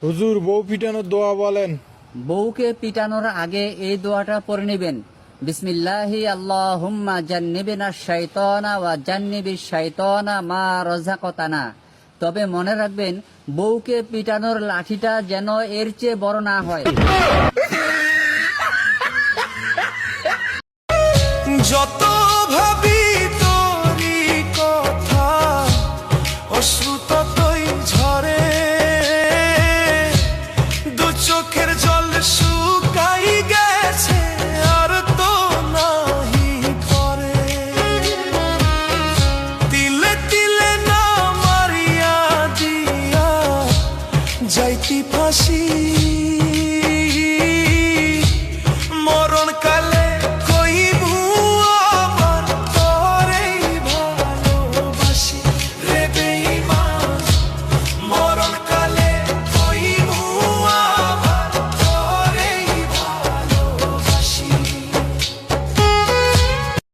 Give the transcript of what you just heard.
হুজুর, বউ পিটানোর দোয়া বলেন। বউকে পিটানোর আগে এই দোয়াটা পড়ে নেবেন, বিসমিল্লাহি আল্লাহুম্মা জান্নিবিনা শাইতানা ওয়া জান্নিবিশ শাইতানা মা রাযাকাতানা। তবে মনে রাখবেন, বউকে পিটানোর লাঠিটা যেন এর চেয়ে বড় না হয়। যত ভাবি তোরি কথা, অশ্রু ততই ঝরে, দু চোখের জল শুকাই গেছে, আর তো নাহি পরে। তিলে তিলে না মারিয়া দিয়া যাইতি ফাঁসি।